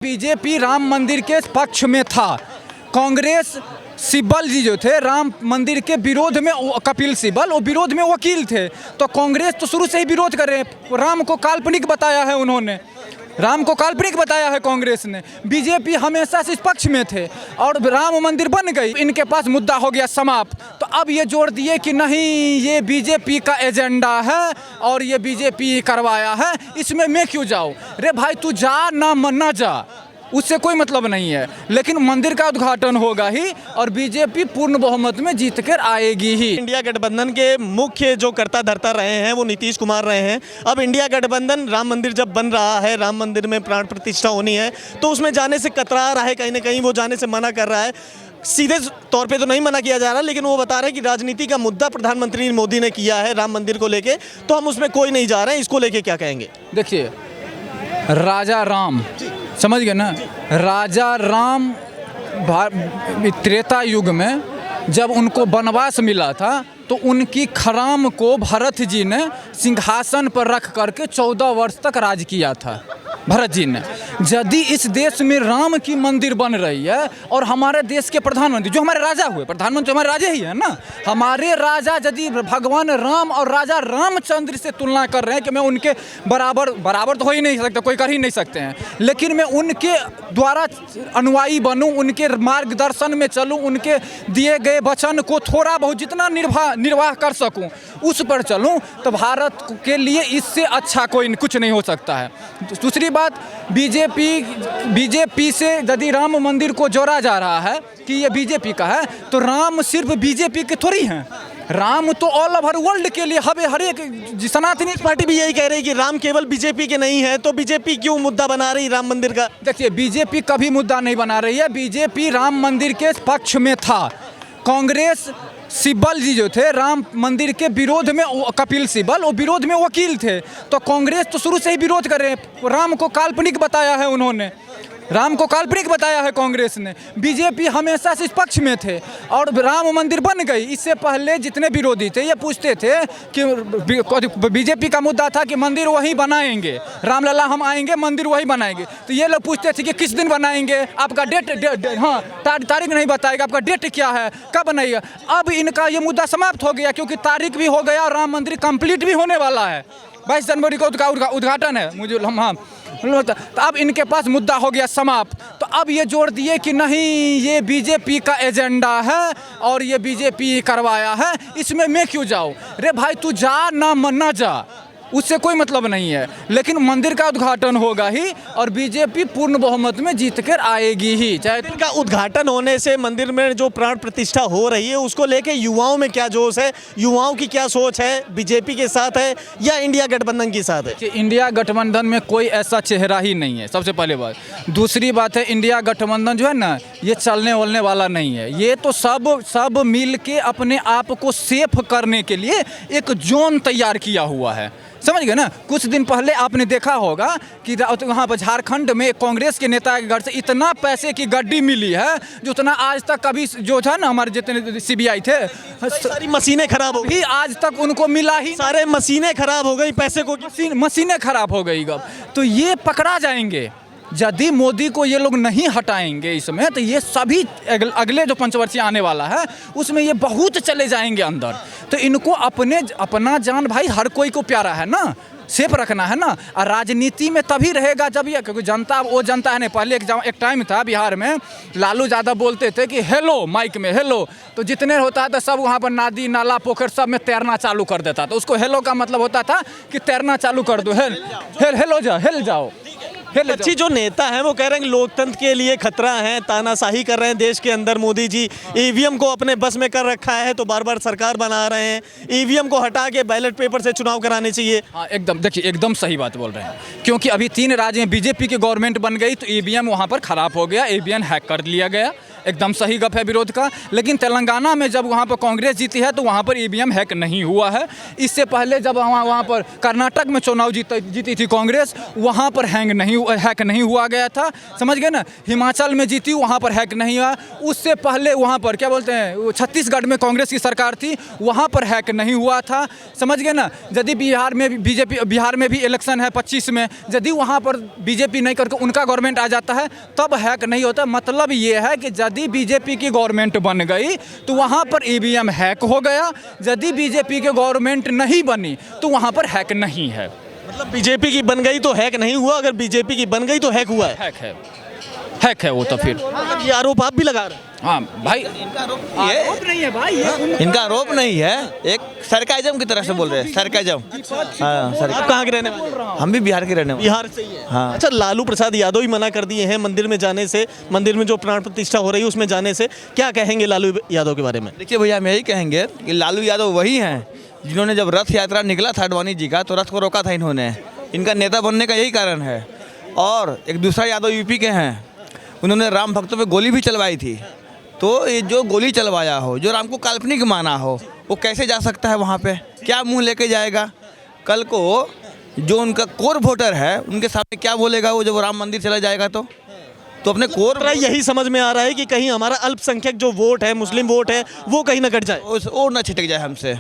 BJP Ram मंदिर के पक्ष में था। कांग्रेस सिब्बल जी जो थे राम मंदिर के विरोध में, कपिल सिब्बल वो विरोध में वकील थे। तो कांग्रेस तो शुरू से ही विरोध कर रहे हैं। राम को काल्पनिक बताया है उन्होंने, राम को काल्पनिक बताया है कांग्रेस ने। बीजेपी हमेशा से इस पक्ष में थे और राम मंदिर बन गई, इनके पास मुद्दा हो गया समाप्त। तो अब ये जोड़ दिए कि नहीं ये बीजेपी का एजेंडा है और ये बीजेपी करवाया है, इसमें मैं क्यों जाऊँ। रे भाई तू जा ना जा, उससे कोई मतलब नहीं है, लेकिन मंदिर का उद्घाटन होगा ही और बीजेपी पूर्ण बहुमत में जीत कर आएगी ही। इंडिया गठबंधन के मुख्य जो कर्ता धर्ता रहे हैं वो नीतीश कुमार रहे हैं। अब इंडिया गठबंधन राम मंदिर जब बन रहा है, राम मंदिर में प्राण प्रतिष्ठा होनी है, तो उसमें जाने से कतरा रहा है, कहीं ना कहीं वो जाने से मना कर रहा है। सीधे तौर पे तो नहीं मना किया जा रहा, लेकिन वो बता रहे हैं कि राजनीति का मुद्दा प्रधानमंत्री मोदी ने किया है राम मंदिर को लेके, तो हम उसमें कोई नहीं जा रहे हैं। इसको लेके क्या कहेंगे? देखिए, राजा राम, समझ गए ना, राजा राम त्रेता युग में जब उनको वनवास मिला था तो उनकी खराम को भरत जी ने सिंहासन पर रख करके 14 वर्ष तक राज किया था। भरत जी ने, यदि इस देश में राम की मंदिर बन रही है और हमारे देश के प्रधानमंत्री जो हमारे राजा हुए, प्रधानमंत्री हमारे राजा ही है ना, हमारे राजा यदि भगवान राम और राजा रामचंद्र से तुलना कर रहे हैं कि मैं उनके बराबर तो हो ही नहीं सकता, कोई कर ही नहीं सकते हैं, लेकिन मैं उनके द्वारा अनुयायी बनूं, उनके मार्गदर्शन में चलूं, उनके दिए गए वचन को थोड़ा बहुत जितना निर्वाह कर सकूं उस पर चलूं, तो भारत के लिए इससे अच्छा कोई कुछ नहीं हो सकता है। दूसरी बात, बीजेपी से यदि राम मंदिर को जोड़ा जा रहा है कि ये बीजेपी का है, तो राम सिर्फ बीजेपी के थोड़ी हैं, राम तो ऑल ओवर वर्ल्ड के लिए हर एक सनातनी पार्टी भी यही कह रही है कि राम केवल बीजेपी के नहीं है, तो बीजेपी क्यों मुद्दा बना रही राम मंदिर का? देखिए, बीजेपी कभी मुद्दा नहीं बना रही है, बीजेपी राम मंदिर के पक्ष में था। कांग्रेस सिब्बल जी जो थे राम मंदिर के विरोध में, कपिल सिब्बल वो विरोध में वकील थे। तो कांग्रेस तो शुरू से ही विरोध कर रहे हैं। राम को काल्पनिक बताया है उन्होंने, राम को काल्पनिक बताया है कांग्रेस ने। बीजेपी हमेशा से इस पक्ष में थे और राम मंदिर बन गई। इससे पहले जितने विरोधी थे ये पूछते थे कि बीजेपी का मुद्दा था कि मंदिर वहीं बनाएंगे, रामलला हम आएंगे मंदिर वहीं बनाएंगे, तो ये लोग पूछते थे कि किस दिन बनाएंगे, आपका डेट हाँ तारीख नहीं बताएगा, आपका डेट क्या है, कब बनाएगा। अब इनका ये मुद्दा समाप्त हो गया क्योंकि तारीख भी हो गया और राम मंदिर कंप्लीट भी होने वाला है। 22 जनवरी को उद्घाटन है, मुझे हाँ, तो अब इनके पास मुद्दा हो गया समाप्त। तो अब ये जोड़ दिए कि नहीं ये बीजेपी का एजेंडा है और ये बीजेपी करवाया है, इसमें मैं क्यों जाऊँ। रे भाई तू जा ना जा, उससे कोई मतलब नहीं है, लेकिन मंदिर का उद्घाटन होगा ही और बीजेपी पूर्ण बहुमत में जीत कर आएगी ही। चाहे मंदिर का उद्घाटन होने से मंदिर में जो प्राण प्रतिष्ठा हो रही है उसको लेके युवाओं में क्या जोश है, युवाओं की क्या सोच है, बीजेपी के साथ है या इंडिया गठबंधन के साथ है? कि इंडिया गठबंधन में कोई ऐसा चेहरा ही नहीं है, सबसे पहले बात। दूसरी बात है, इंडिया गठबंधन जो है ना ये चलने वलने वाला नहीं है। ये तो सब मिल के अपने आप को सेफ करने के लिए एक जोन तैयार किया हुआ है, समझ गए ना। कुछ दिन पहले आपने देखा होगा कि वहाँ पर झारखंड में कांग्रेस के नेता के घर से इतना पैसे की गड्डी मिली है जो उतना आज तक कभी जो था ना हमारे जितने सीबीआई थे, सारी मशीनें खराब हो गई, आज तक उनको मिला ही, सारे मशीनें खराब हो गई, पैसे को मशीनें खराब हो गई। तो ये पकड़ा जाएंगे यदि मोदी को ये लोग नहीं हटाएंगे इसमें, तो ये सभी अगले जो पंचवर्षीय आने वाला है उसमें ये बहुत चले जाएंगे अंदर। तो इनको अपना जान भाई हर कोई को प्यारा है ना, सेफ रखना है ना। और राजनीति में तभी रहेगा जब ये, क्योंकि जनता वो जनता है नहीं। पहले एक टाइम था बिहार में लालू ज़्यादा बोलते थे कि हेलो माइक में हेलो, तो जितने होता है तो सब वहाँ पर नदी नाला पोखर सब में तैरना चालू कर देता। तो उसको हेलो का मतलब होता था कि तैरना चालू कर दो, हेल जाओ। अच्छी जो नेता हैं वो कह रहे हैं कि लोकतंत्र के लिए खतरा है, तानाशाही कर रहे हैं देश के अंदर। मोदी जी ईवीएम को अपने बस में कर रखा है तो बार बार सरकार बना रहे हैं, ईवीएम को हटा के बैलेट पेपर से चुनाव कराने चाहिए। हाँ एकदम, देखिए एकदम सही बात बोल रहे हैं, क्योंकि अभी 3 राज्य में बीजेपी की गवर्नमेंट बन गई तो ईवीएम वहाँ पर ख़राब हो गया, ईवीएम हैक कर लिया गया। एकदम सही गप है विरोध का। लेकिन तेलंगाना में जब वहाँ पर कांग्रेस जीती है तो वहाँ पर ईवीएम हैक नहीं हुआ है। इससे पहले जब वहाँ पर कर्नाटक में चुनाव जीती थी कांग्रेस, वहाँ पर हैक नहीं हुआ गया था, समझ गए ना। हिमाचल में जीती, वहाँ पर हैक नहीं हुआ। उससे पहले वहाँ पर क्या बोलते हैं, छत्तीसगढ़ में कांग्रेस की सरकार थी, वहाँ पर हैक नहीं हुआ था, समझ गए ना। यदि बिहार में भी इलेक्शन है 25 में, यदि वहाँ पर बीजेपी नहीं करके उनका गवर्नमेंट आ जाता है तब हैक नहीं होता। मतलब ये है कि यदि बीजेपी की गवर्नमेंट बन गई तो वहाँ पर ईवीएम हैक हो गया, यदि बीजेपी की गवर्नमेंट नहीं बनी तो वहाँ पर हैक नहीं है। मतलब बीजेपी की बन गई तो हैक नहीं हुआ, अगर बीजेपी की बन गई तो हैक हुआ है। हैक है वो तो फिर। मतलब ये आरोप आप भी लगा रहे हैं? हाँ भाई, आरोप नहीं है भाई, इनका आरोप नहीं है, एक सरकाइजम की तरह से बोल रहे हैं, सरकाइजम। हाँ सर, आप कहाँ के रहने वाले? हम भी बिहार के रहने वाले। बिहार से ही है। हाँ। अच्छा, लालू प्रसाद यादव ही मना कर दिए हैं मंदिर में जाने से, मंदिर में जो प्राण प्रतिष्ठा हो रही है उसमें जाने से। क्या कहेंगे लालू यादव के बारे में? देखिए भैया, हम यही कहेंगे कि लालू यादव वही हैं जिन्होंने जब रथ यात्रा निकला था अडवाणी जी का तो रथ को रोका था इन्होंने। इनका नेता बनने का यही कारण है। और एक दूसरा यादव यूपी के हैं, उन्होंने राम भक्तों पे गोली भी चलवाई थी। तो ये जो गोली चलवाया हो, जो राम को काल्पनिक माना हो, वो कैसे जा सकता है वहाँ पे? क्या मुंह लेके जाएगा? कल को जो उनका कोर वोटर है उनके सामने क्या बोलेगा वो, जब राम मंदिर चला जाएगा तो अपने कोर यही समझ में आ रहा है कि कहीं हमारा अल्पसंख्यक जो वोट है, मुस्लिम वोट है, वो कहीं ना कट जाए, और न छिटक जाए हमसे।